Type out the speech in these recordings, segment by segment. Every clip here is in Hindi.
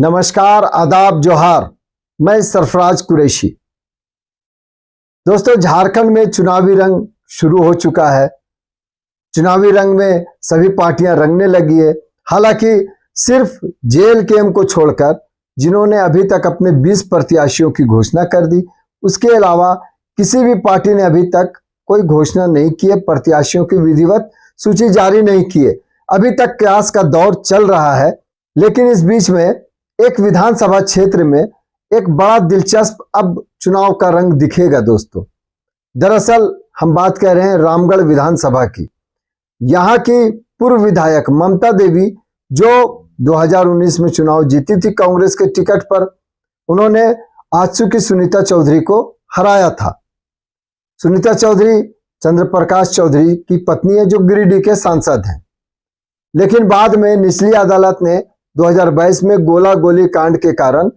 नमस्कार, आदाब, जोहार। मैं सरफराज कुरैशी। दोस्तों, झारखंड में चुनावी रंग शुरू हो चुका है। चुनावी रंग में सभी पार्टियां रंगने लगी है। हालांकि सिर्फ जेएलकेएम को छोड़कर जिन्होंने अभी तक अपने 20 प्रत्याशियों की घोषणा कर दी, उसके अलावा किसी भी पार्टी ने अभी तक कोई घोषणा नहीं की है, प्रत्याशियों की विधिवत सूची जारी नहीं की है। अभी तक कयास का दौर चल रहा है। लेकिन इस बीच में एक विधानसभा क्षेत्र में एक बड़ा दिलचस्प अब चुनाव का रंग दिखेगा। दोस्तों, दरअसल हम बात कर रहे हैं रामगढ़ विधानसभा की। यहाँ की पूर्व विधायक ममता देवी, जो 2019 में चुनाव जीती थी कांग्रेस के टिकट पर, उन्होंने आजसू की सुनीता चौधरी को हराया था। सुनीता चौधरी चंद्र प्रकाश चौधरी की पत्नी है, जो गिरिडीह के सांसद हैं। लेकिन बाद में निचली अदालत ने 2022 में गोला गोली कांड के कारण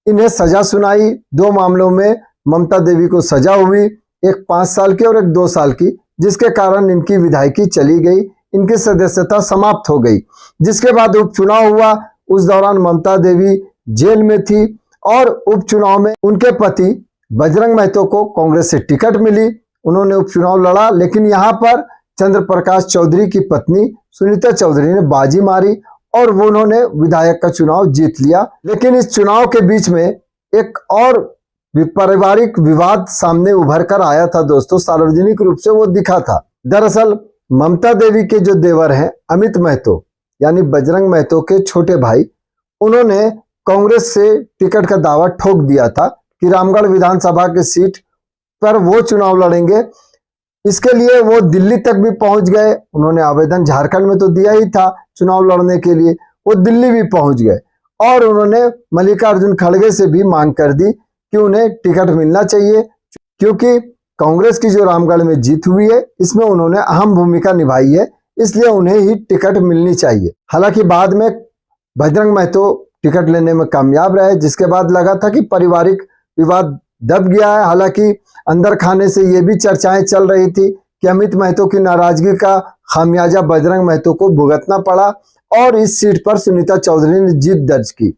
इन्हें सजा सुनाई। 2 मामलों में ममता देवी को सजा हुई, एक 5 साल की और एक 2 साल की, जिसके कारण इनकी विधायकी चली गई, इनकी सदस्यता समाप्त हो गई। जिसके बाद उपचुनाव हुआ। उस दौरान ममता देवी जेल में थी और उपचुनाव में उनके पति बजरंग महतो को कांग्रेस से टिकट मिली। उन्होंने उपचुनाव लड़ा, लेकिन यहाँ पर चंद्र प्रकाश चौधरी की पत्नी सुनीता चौधरी ने बाजी मारी और वो उन्होंने विधायक का चुनाव जीत लिया। लेकिन इस चुनाव के बीच में एक और पारिवारिक विवाद सामने उभर कर आया था। दोस्तों, सार्वजनिक रूप से वो दिखा था। दरअसल ममता देवी के जो देवर हैं अमित महतो, यानी बजरंग महतो के छोटे भाई, उन्होंने कांग्रेस से टिकट का दावा ठोक दिया था कि रामगढ़ विधानसभा के सीट पर वो चुनाव लड़ेंगे। इसके लिए वो दिल्ली तक भी पहुंच गए। उन्होंने आवेदन झारखंड में तो दिया ही था चुनाव लड़ने के लिए, वो दिल्ली भी पहुंच गए और उन्होंने मल्लिकार्जुन खड़गे से भी मांग कर दी कि उन्हें टिकट मिलना चाहिए, क्योंकि कांग्रेस की जो रामगढ़ में जीत हुई है इसमें उन्होंने अहम भूमिका निभाई है, इसलिए उन्हें ही टिकट मिलनी चाहिए। हालांकि बाद में बजरंग महतो टिकट लेने में कामयाब रहे, जिसके बाद लगा था कि पारिवारिक विवाद दब गया है। हालांकि अंदर खाने से ये भी चर्चाएं चल रही थी कि अमित महतो की नाराजगी का खामियाजा बजरंग महतो को भुगतना पड़ा और इस सीट पर सुनीता चौधरी ने जीत दर्ज की।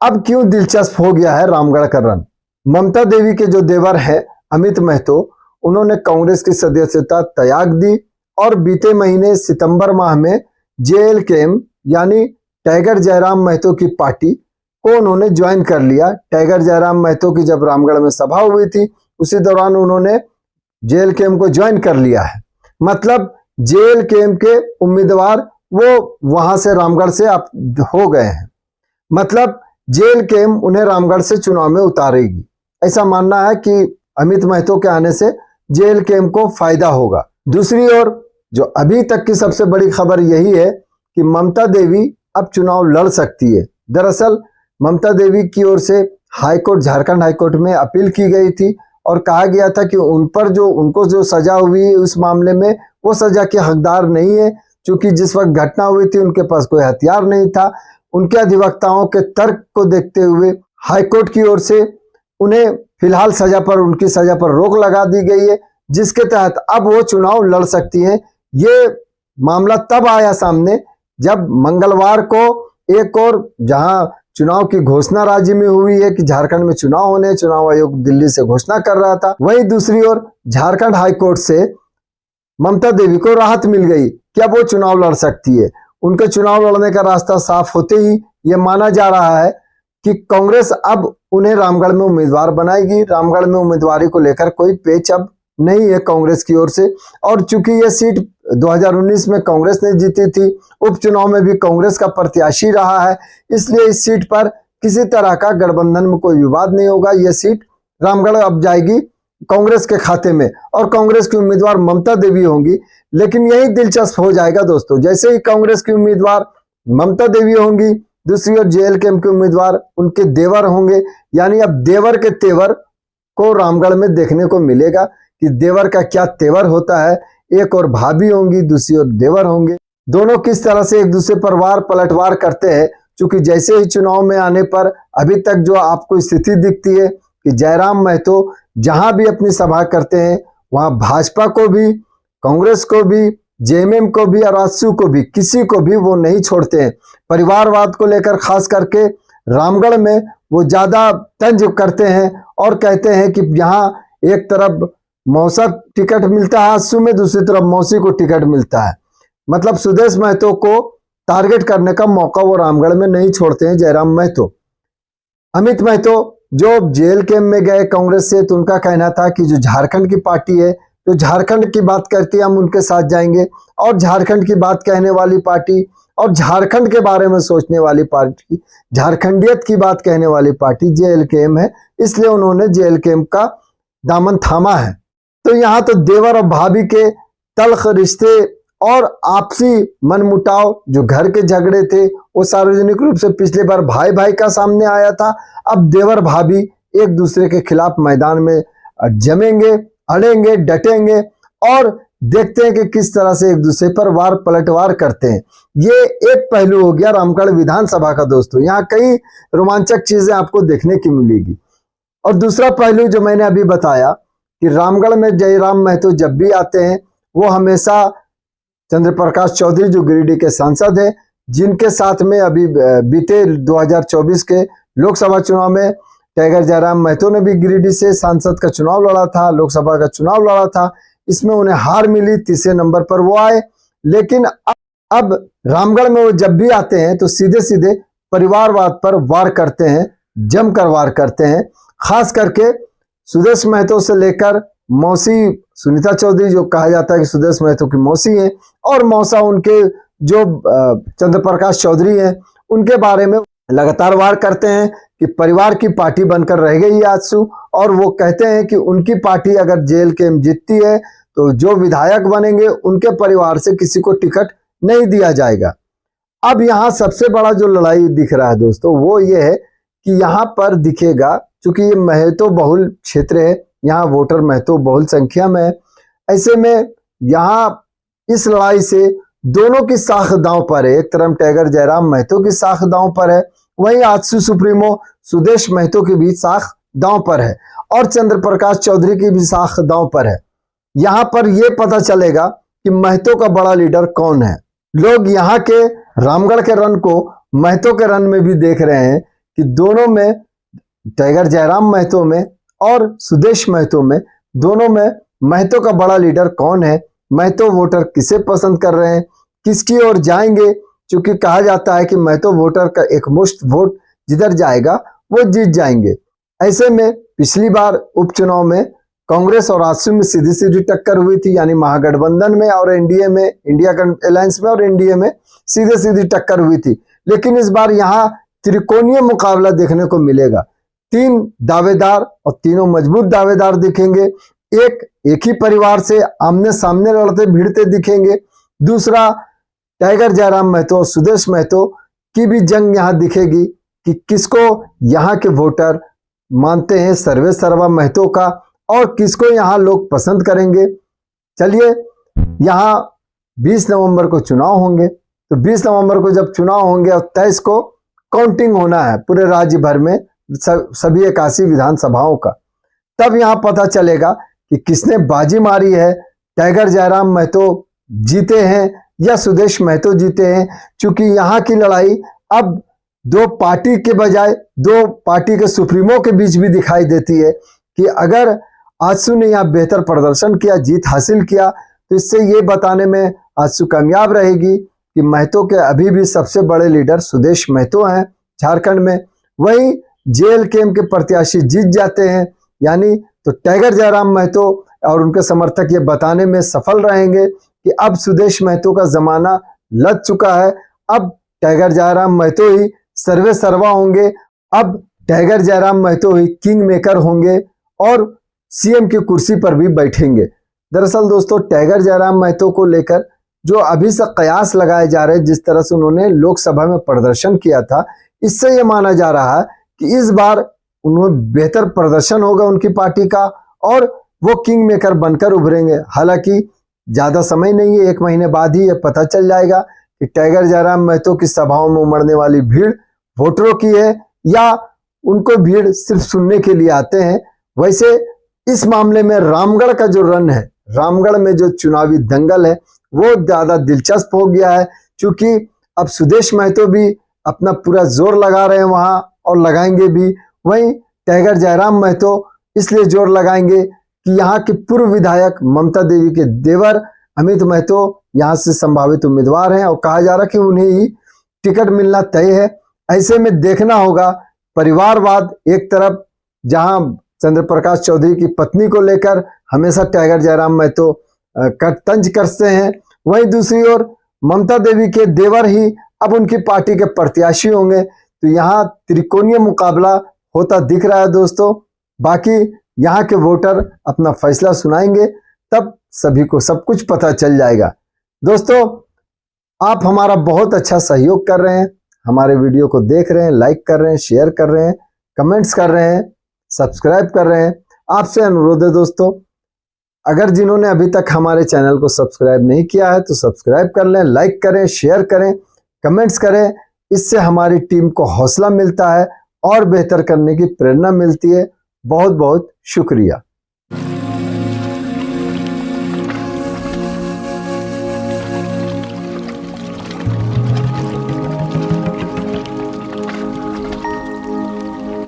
अब क्यों दिलचस्प हो गया है रामगढ़ का रंग? ममता देवी के जो देवर है अमित महतो, उन्होंने कांग्रेस की सदस्यता त्याग दी और बीते महीने सितंबर माह में जेएलकेएम यानी टाइगर जयराम महतो की पार्टी को उन्होंने ज्वाइन कर लिया। टाइगर जयराम महतो की जब रामगढ़ में सभा हुई थी, उसी दौरान उन्होंने जेएलकेएम को ज्वाइन कर लिया है। मतलब जेएलकेएम के उम्मीदवार वो वहां से रामगढ़ से आप हो गए हैं। मतलब जेएलकेएम उन्हें रामगढ़ से चुनाव में उतारेगी। ऐसा मानना है कि अमित महतो के आने से जेएलकेएम को फायदा होगा। दूसरी ओर जो अभी तक की सबसे बड़ी खबर यही है कि ममता देवी अब चुनाव लड़ सकती है। दरअसल ममता देवी की ओर से हाईकोर्ट, झारखंड हाईकोर्ट में अपील की गई थी और कहा गया था कि उन पर उनको जो सजा हुई उस मामले में वो सजा के हकदार नहीं है, क्योंकि जिस वक्त घटना हुई थी उनके पास कोई हथियार नहीं था। उनके अधिवक्ताओं के तर्क को देखते हुए हाईकोर्ट की ओर से उन्हें फिलहाल उनकी सजा पर रोक लगा दी गई है, जिसके तहत अब वो चुनाव लड़ सकती है। ये मामला तब आया सामने जब मंगलवार को एक और जहां चुनाव की घोषणा राज्य में हुई है कि झारखंड में चुनाव होने, चुनाव आयोग दिल्ली से घोषणा कर रहा था, वहीं दूसरी ओर झारखंड हाईकोर्ट से ममता देवी को राहत मिल गई कि अब वो चुनाव लड़ सकती है। उनके चुनाव लड़ने का रास्ता साफ होते ही ये माना जा रहा है कि कांग्रेस अब उन्हें रामगढ़ में उम्मीदवार बनाएगी। रामगढ़ में उम्मीदवारी को लेकर कोई पेच अब नहीं है कांग्रेस की ओर से। और चूंकि यह सीट 2019 में कांग्रेस ने जीती थी, उपचुनाव में भी कांग्रेस का प्रत्याशी रहा है, इसलिए इस सीट पर किसी तरह का गठबंधन में कोई विवाद नहीं होगा। यह सीट रामगढ़ अब जाएगी कांग्रेस के खाते में और कांग्रेस की उम्मीदवार ममता देवी होंगी। लेकिन यही दिलचस्प हो जाएगा दोस्तों, जैसे ही कांग्रेस की उम्मीदवार ममता देवी होंगी, दूसरी ओर जेएलकेएम के उम्मीदवार उनके देवर होंगे। यानी अब देवर के तेवर को रामगढ़ में देखने को मिलेगा कि देवर का क्या तेवर होता है। एक और भाभी होंगी, दूसरी ओर देवर होंगे। दोनों किस तरह से एक दूसरे पर वार पलटवार करते हैं, क्योंकि जैसे ही चुनाव में आने पर अभी तक जो आपको स्थिति दिखती है कि जयराम महतो जहां भी अपनी सभा करते हैं वहां भाजपा को भी, कांग्रेस को भी, जेएमएम को भी और आजसू को भी, किसी को भी वो नहीं छोड़ते हैं। परिवारवाद को लेकर खास करके रामगढ़ में वो ज्यादा तंज करते हैं और कहते हैं कि यहाँ एक तरफ मौसा टिकट मिलता है आजसू में, दूसरी तरफ मौसी को टिकट मिलता है। मतलब सुदेश महतो को टारगेट करने का मौका वो रामगढ़ में नहीं छोड़ते हैं जयराम महतो। अमित महतो जो जेल कैंप में गए कांग्रेस से, तो उनका कहना था कि जो झारखंड की पार्टी है, तो झारखंड की बात करती है हम उनके साथ जाएंगे, और झारखंड की बात कहने वाली पार्टी और झारखंड के बारे में सोचने वाली पार्टी, झारखंडियत की बात कहने वाली पार्टी जेएलकेएम है, इसलिए उन्होंने जेएलकेएम का दामन थामा है। तो यहाँ तो देवर और भाभी के तल्ख रिश्ते और आपसी मनमुटाव, जो घर के झगड़े थे, वो सार्वजनिक रूप से पिछली बार भाई भाई का सामने आया था। अब देवर भाभी एक दूसरे के खिलाफ मैदान में जमेंगे, अड़ेंगे, डटेंगे और देखते हैं कि किस तरह से एक दूसरे पर वार पलटवार करते हैं। ये एक पहलू हो गया रामगढ़ विधानसभा का दोस्तों। यहाँ कई रोमांचक चीजें आपको देखने की मिलेगी। और दूसरा पहलू जो मैंने अभी बताया कि रामगढ़ में जयराम महतो जब भी आते हैं, वो हमेशा चंद्र प्रकाश चौधरी जो गिरिडीह के सांसद है, जिनके साथ में अभी बीते 2024 के लोकसभा चुनाव में टाइगर जयराम महतो ने भी गिरिडीह से सांसद का चुनाव लड़ा था, लोकसभा का चुनाव लड़ा था। इसमें उन्हें हार मिली, तीसरे नंबर पर वो आए। लेकिन अब रामगढ़ में वो जब भी आते हैं तो सीधे सीधे परिवारवाद पर वार करते हैं, जमकर वार करते हैं। खास करके सुदेश महतो से लेकर मौसी सुनीता चौधरी, जो कहा जाता है कि सुदेश महतो की मौसी है, और मौसा उनके जो चंद्र प्रकाश चौधरी हैं, उनके बारे में लगातार वार करते हैं कि परिवार की पार्टी बनकर रह गई आजसू। और वो कहते हैं कि उनकी पार्टी अगर जेएलकेएम जीतती है तो जो विधायक बनेंगे उनके परिवार से किसी को टिकट नहीं दिया जाएगा। अब यहाँ सबसे बड़ा जो लड़ाई दिख रहा है दोस्तों, वो ये है कि यहाँ पर दिखेगा, चूंकि ये महतो बहुल क्षेत्र है, यहाँ वोटर महतो बहुल संख्या में है, ऐसे में यहाँ इस लड़ाई से दोनों की साख दांव पर है। एक तरफ टाइगर जयराम महतो की साख दांव पर है, वहीं आजसू सुप्रीमो सुदेश महतो की भी साख दांव पर है, और चंद्र प्रकाश चौधरी की भी साख दांव पर है। यहाँ पर यह पता चलेगा कि महतो का बड़ा लीडर कौन है। लोग यहाँ के रामगढ़ के रन को महतो के रन में भी देख रहे हैं कि दोनों में, टाइगर जयराम महतो में और सुदेश महतो में, दोनों में महतो का बड़ा लीडर कौन है, महतो वोटर किसे पसंद कर रहे हैं, किसकी ओर जाएंगे। क्योंकि कहा जाता है कि महतो वोटर का एक मुश्त वोट जिधर जाएगा वो जीत जाएंगे। ऐसे में पिछली बार उपचुनाव में कांग्रेस और आजसू में सीधी सीधी टक्कर हुई थी, यानी महागठबंधन में और एनडीए में, इंडिया अलायंस में और एनडीए में सीधे सीधी टक्कर हुई थी। लेकिन इस बार यहाँ त्रिकोणीय मुकाबला देखने को मिलेगा। तीन दावेदार और तीनों मजबूत दावेदार दिखेंगे। एक ही परिवार से आमने सामने लड़ते भिड़ते दिखेंगे। दूसरा, टाइगर जयराम महतो और सुदेश महतो की भी जंग यहाँ दिखेगी कि किसको यहाँ के वोटर मानते हैं सर्वे सर्वा महतो का, और किसको यहाँ लोग पसंद करेंगे। चलिए, यहाँ 20 नवंबर को चुनाव होंगे, तो 20 नवंबर को जब चुनाव होंगे और 23 को काउंटिंग होना है पूरे राज्य भर में सभी 81 विधानसभाओं का, तब यहाँ पता चलेगा कि किसने बाजी मारी है, टाइगर जयराम महतो जीते हैं या सुदेश महतो जीते हैं। क्योंकि यहाँ की लड़ाई अब दो पार्टी के बजाय दो पार्टी के सुप्रीमो के बीच भी दिखाई देती है कि अगर आजसू ने यहाँ बेहतर प्रदर्शन किया, जीत हासिल किया, तो इससे ये बताने में आजसू कामयाब रहेगी कि महतो के अभी भी सबसे बड़े लीडर सुदेश महतो हैं झारखंड में। वहीं जेएलकेएम के प्रत्याशी जीत जाते हैं, यानी तो टाइगर जयराम महतो और उनके समर्थक ये बताने में सफल रहेंगे कि अब सुदेश महतो का जमाना लग चुका है। अब टाइगर जयराम महतो ही सर्वे सर्वा होंगे, अब टाइगर जयराम महतो ही किंग मेकर होंगे और सीएम की कुर्सी पर भी बैठेंगे। दरअसल दोस्तों, टाइगर जयराम महतो को लेकर जो अभी से कयास लगाए जा रहे हैं, जिस तरह से उन्होंने लोकसभा में प्रदर्शन किया था, इससे यह माना जा रहा है कि इस बार उन्होंने बेहतर प्रदर्शन होगा उनकी पार्टी का और वो किंग मेकर बनकर उभरेंगे। हालांकि ज्यादा समय नहीं है, 1 महीने बाद ही ये पता चल जाएगा कि टाइगर जयराम महतो की सभाओं में उमड़ने वाली भीड़ वोटरों की है या उनको भीड़ सिर्फ सुनने के लिए आते हैं। वैसे इस मामले में रामगढ़ का जो रन है, रामगढ़ में जो चुनावी दंगल है, वो ज्यादा दिलचस्प हो गया है। क्योंकि अब सुदेश महतो भी अपना पूरा जोर लगा रहे हैं वहां और लगाएंगे भी। वहीं टाइगर जयराम महतो इसलिए जोर लगाएंगे कि यहाँ के पूर्व विधायक ममता देवी के देवर अमित महतो यहाँ से संभावित उम्मीदवार हैं और कहा जा रहा है कि उन्हें ही टिकट मिलना तय है। ऐसे में देखना होगा परिवारवाद एक तरफ जहां चंद्र प्रकाश चौधरी की पत्नी को लेकर हमेशा टाइगर जयराम महतो तंज कसते हैं, वहीं दूसरी ओर ममता देवी के देवर ही अब उनकी पार्टी के प्रत्याशी होंगे। तो यहाँ त्रिकोणीय मुकाबला होता दिख रहा है दोस्तों। बाकी यहाँ के वोटर अपना फैसला सुनाएंगे, तब सभी को सब कुछ पता चल जाएगा। दोस्तों आप हमारा बहुत अच्छा सहयोग कर रहे हैं, हमारे वीडियो को देख रहे हैं, लाइक कर रहे हैं, शेयर कर रहे हैं, कमेंट्स कर रहे हैं, सब्सक्राइब कर रहे हैं। आपसे अनुरोध है दोस्तों, अगर जिन्होंने अभी तक हमारे चैनल को सब्सक्राइब नहीं किया है तो सब्सक्राइब कर लें, लाइक करें, शेयर करें, कमेंट्स करें। इससे हमारी टीम को हौसला मिलता है और बेहतर करने की प्रेरणा मिलती है। बहुत बहुत शुक्रिया।